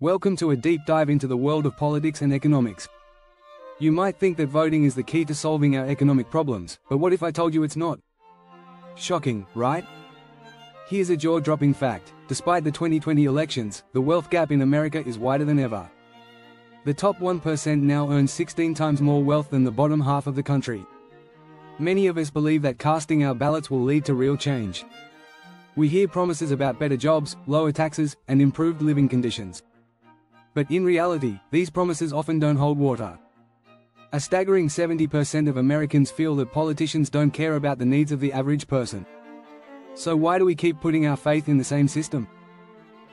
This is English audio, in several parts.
Welcome to a deep dive into the world of politics and economics. You might think that voting is the key to solving our economic problems, but what if I told you it's not? Shocking, right? Here's a jaw-dropping fact. Despite the 2020 elections, the wealth gap in America is wider than ever. The top 1% now earns 16 times more wealth than the bottom half of the country. Many of us believe that casting our ballots will lead to real change. We hear promises about better jobs, lower taxes, and improved living conditions. But in reality, these promises often don't hold water. A staggering 70% of Americans feel that politicians don't care about the needs of the average person. So why do we keep putting our faith in the same system?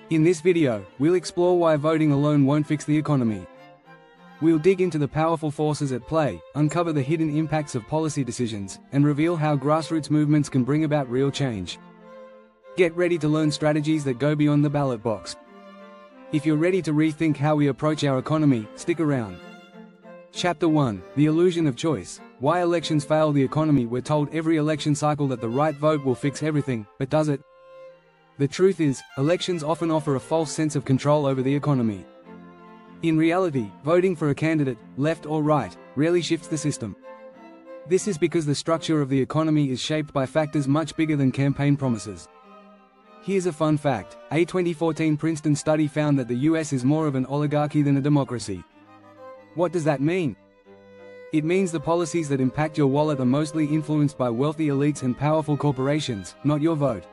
In this video, we'll explore why voting alone won't fix the economy. We'll dig into the powerful forces at play, uncover the hidden impacts of policy decisions, and reveal how grassroots movements can bring about real change. Get ready to learn strategies that go beyond the ballot box. If you're ready to rethink how we approach our economy, stick around. Chapter 1: The Illusion of Choice. Why elections fail the economy. We're told every election cycle that the right vote will fix everything, but does it? The truth is, elections often offer a false sense of control over the economy. In reality, voting for a candidate, left or right, rarely shifts the system. This is because the structure of the economy is shaped by factors much bigger than campaign promises. Here's a fun fact. A 2014 Princeton study found that the US is more of an oligarchy than a democracy. What does that mean? It means the policies that impact your wallet are mostly influenced by wealthy elites and powerful corporations, not your vote.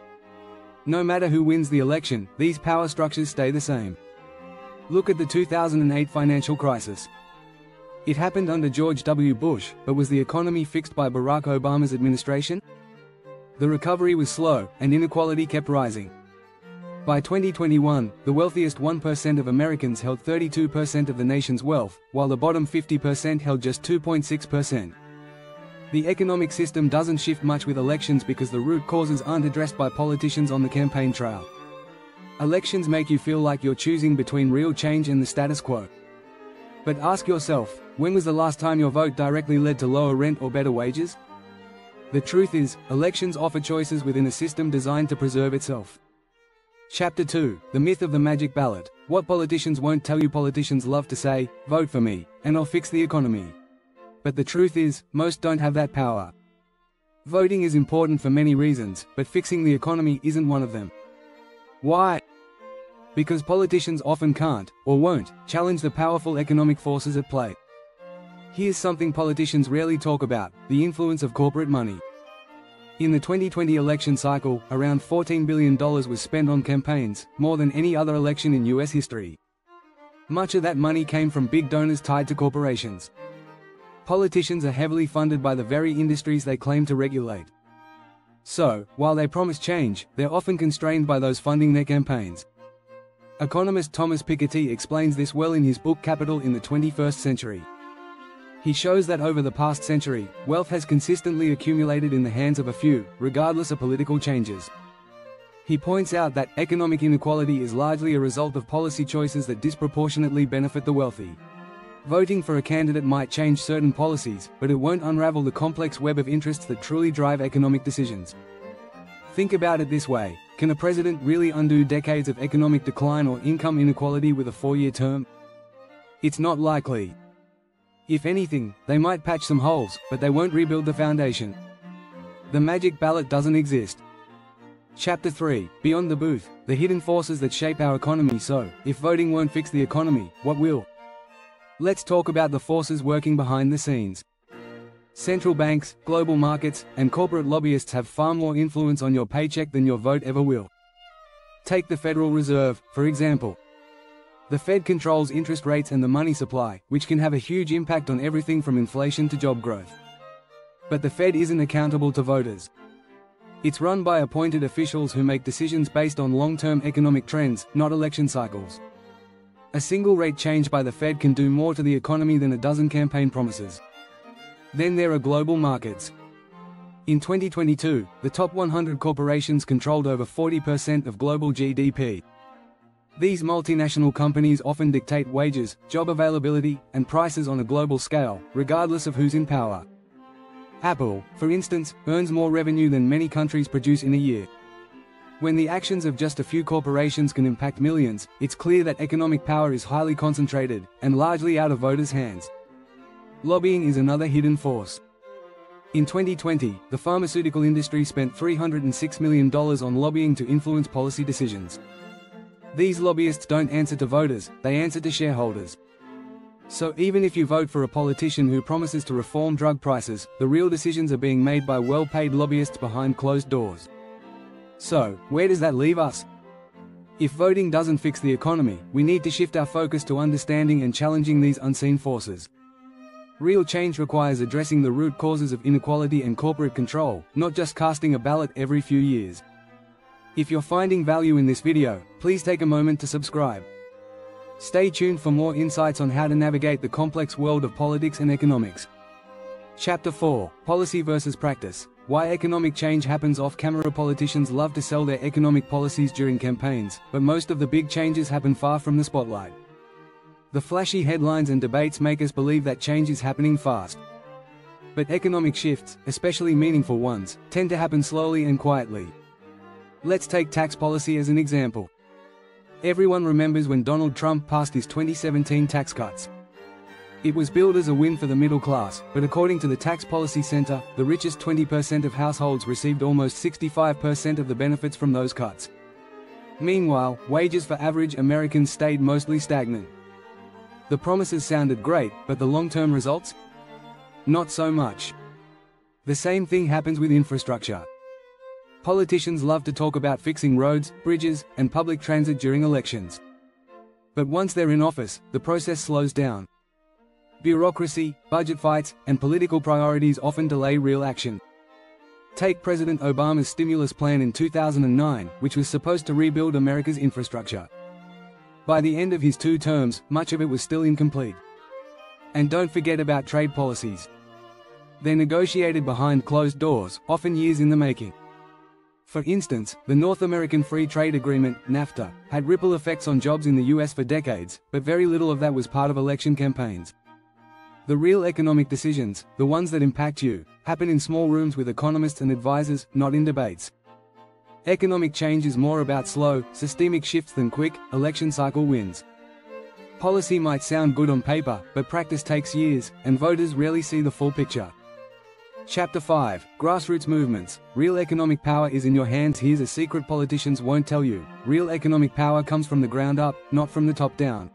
No matter who wins the election, these power structures stay the same. Look at the 2008 financial crisis. It happened under George W. Bush, but was the economy fixed by Barack Obama's administration? The recovery was slow, and inequality kept rising. By 2021, the wealthiest 1% of Americans held 32% of the nation's wealth, while the bottom 50% held just 2.6%. The economic system doesn't shift much with elections because the root causes aren't addressed by politicians on the campaign trail. Elections make you feel like you're choosing between real change and the status quo. But ask yourself, when was the last time your vote directly led to lower rent or better wages? The truth is, elections offer choices within a system designed to preserve itself. Chapter 2: The Myth of the Magic Ballot. What politicians won't tell you. Politicians love to say, "Vote for me, and I'll fix the economy." But the truth is, most don't have that power. Voting is important for many reasons, but fixing the economy isn't one of them. Why? Because politicians often can't, or won't, challenge the powerful economic forces at play. Here's something politicians rarely talk about: the influence of corporate money. In the 2020 election cycle, around $14 billion was spent on campaigns, more than any other election in US history. Much of that money came from big donors tied to corporations. Politicians are heavily funded by the very industries they claim to regulate. So, while they promise change, they're often constrained by those funding their campaigns. Economist Thomas Piketty explains this well in his book Capital in the 21st Century. He shows that over the past century, wealth has consistently accumulated in the hands of a few, regardless of political changes. He points out that economic inequality is largely a result of policy choices that disproportionately benefit the wealthy. Voting for a candidate might change certain policies, but it won't unravel the complex web of interests that truly drive economic decisions. Think about it this way: can a president really undo decades of economic decline or income inequality with a 4-year term? It's not likely. If anything, they might patch some holes, but they won't rebuild the foundation. The magic ballot doesn't exist. Chapter 3: Beyond the Booth. The hidden forces that shape our economy. So, if voting won't fix the economy, what will? Let's talk about the forces working behind the scenes. Central banks, global markets, and corporate lobbyists have far more influence on your paycheck than your vote ever will. Take the Federal Reserve, for example. The Fed controls interest rates and the money supply, which can have a huge impact on everything from inflation to job growth. But the Fed isn't accountable to voters. It's run by appointed officials who make decisions based on long-term economic trends, not election cycles. A single rate change by the Fed can do more to the economy than a dozen campaign promises. Then there are global markets. In 2022, the top 100 corporations controlled over 40% of global GDP. These multinational companies often dictate wages, job availability, and prices on a global scale, regardless of who's in power. Apple, for instance, earns more revenue than many countries produce in a year. When the actions of just a few corporations can impact millions, it's clear that economic power is highly concentrated, and largely out of voters' hands. Lobbying is another hidden force. In 2020, the pharmaceutical industry spent $306 million on lobbying to influence policy decisions. These lobbyists don't answer to voters, they answer to shareholders. So even if you vote for a politician who promises to reform drug prices, the real decisions are being made by well-paid lobbyists behind closed doors. So, where does that leave us? If voting doesn't fix the economy, we need to shift our focus to understanding and challenging these unseen forces. Real change requires addressing the root causes of inequality and corporate control, not just casting a ballot every few years. If you're finding value in this video, please take a moment to subscribe. Stay tuned for more insights on how to navigate the complex world of politics and economics. Chapter 4: Policy versus Practice. Why economic change happens off-camera. Politicians love to sell their economic policies during campaigns, but most of the big changes happen far from the spotlight. The flashy headlines and debates make us believe that change is happening fast. But economic shifts, especially meaningful ones, tend to happen slowly and quietly. Let's take tax policy as an example. Everyone remembers when Donald Trump passed his 2017 tax cuts. It was billed as a win for the middle class, but according to the Tax Policy Center, the richest 20% of households received almost 65% of the benefits from those cuts. Meanwhile, wages for average Americans stayed mostly stagnant. The promises sounded great, but the long-term results? Not so much. The same thing happens with infrastructure. Politicians love to talk about fixing roads, bridges, and public transit during elections. But once they're in office, the process slows down. Bureaucracy, budget fights, and political priorities often delay real action. Take President Obama's stimulus plan in 2009, which was supposed to rebuild America's infrastructure. By the end of his 2 terms, much of it was still incomplete. And don't forget about trade policies. They're negotiated behind closed doors, often years in the making. For instance, the North American Free Trade Agreement, NAFTA, had ripple effects on jobs in the US for decades, but very little of that was part of election campaigns. The real economic decisions, the ones that impact you, happen in small rooms with economists and advisors, not in debates. Economic change is more about slow, systemic shifts than quick, election cycle wins. Policy might sound good on paper, but practice takes years, and voters rarely see the full picture. Chapter 5: Grassroots Movements. Real economic power is in your hands. Here's a secret politicians won't tell you. Real economic power comes from the ground up, not from the top down.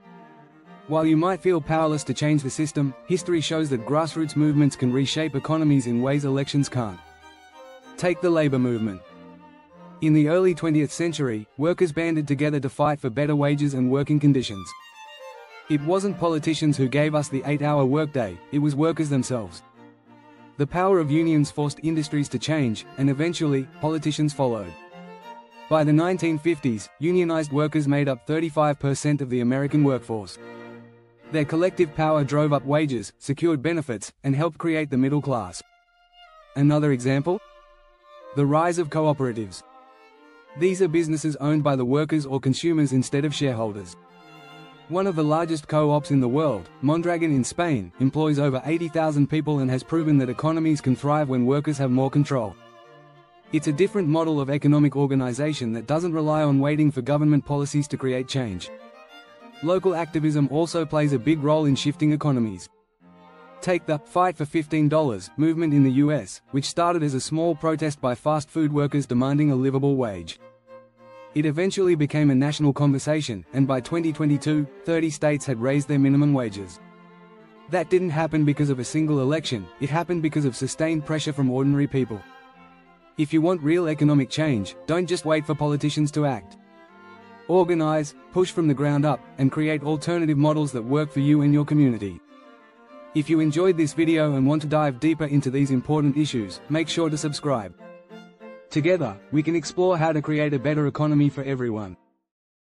While you might feel powerless to change the system, history shows that grassroots movements can reshape economies in ways elections can't. Take the labor movement. In the early 20th century, workers banded together to fight for better wages and working conditions. It wasn't politicians who gave us the 8-hour workday, it was workers themselves. The power of unions forced industries to change, and eventually, politicians followed. By the 1950s, unionized workers made up 35% of the American workforce. Their collective power drove up wages, secured benefits, and helped create the middle class. Another example? The rise of cooperatives. These are businesses owned by the workers or consumers instead of shareholders. One of the largest co-ops in the world, Mondragon in Spain, employs over 80,000 people and has proven that economies can thrive when workers have more control. It's a different model of economic organization that doesn't rely on waiting for government policies to create change. Local activism also plays a big role in shifting economies. Take the "Fight for $15" movement in the US, which started as a small protest by fast food workers demanding a livable wage. It eventually became a national conversation, and by 2022, 30 states had raised their minimum wages. That didn't happen because of a single election, it happened because of sustained pressure from ordinary people. If you want real economic change, don't just wait for politicians to act. Organize, push from the ground up, and create alternative models that work for you and your community. If you enjoyed this video and want to dive deeper into these important issues, make sure to subscribe. Together, we can explore how to create a better economy for everyone.